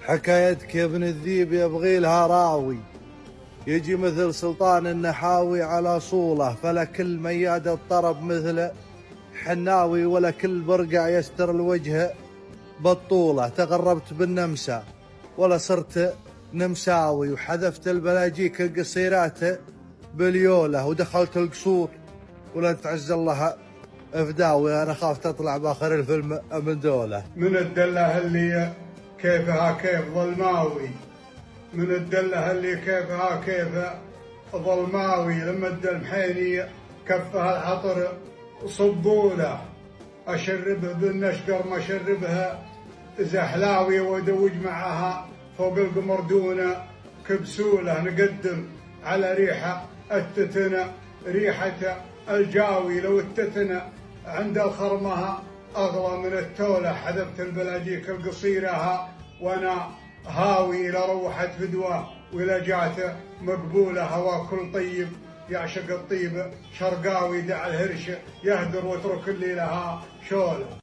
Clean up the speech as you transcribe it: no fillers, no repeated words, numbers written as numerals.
حكايتك يا ابن الذيب يبغي لها راوي، يجي مثل سلطان النحاوي على صوله، فلا كل مياد الطرب مثل حناوي، ولا كل برقع يستر الوجه بطولة. تغربت بالنمسا ولا صرت نمساوي، وحذفت البلاجيك القصيرات باليولة، ودخلت القصور ولا تعز الله افداوي. انا خاف تطلع باخر الفيلم من دولة. من الدلة اللي كيفها كيف ظلماوي، من الدلة اللي كيفها كيف ظلماوي، لما الدلمحيني كفها العطر صبوله، اشربه بالنشقر ما اشربها زحلاوي، وادوج معها فوق القمردونه كبسوله، نقدم على ريحه التتنه ريحه الجاوي، لو التتنه عند الخرمها اغلى من التوله، حذفت البلاجيك القصيره وانا هاوي الى روحت فدوه، ولا جات مقبوله هوا كل طيب يعشق الطيب شرقاوي، دع الهرش يهدر واترك اللي لها شوله.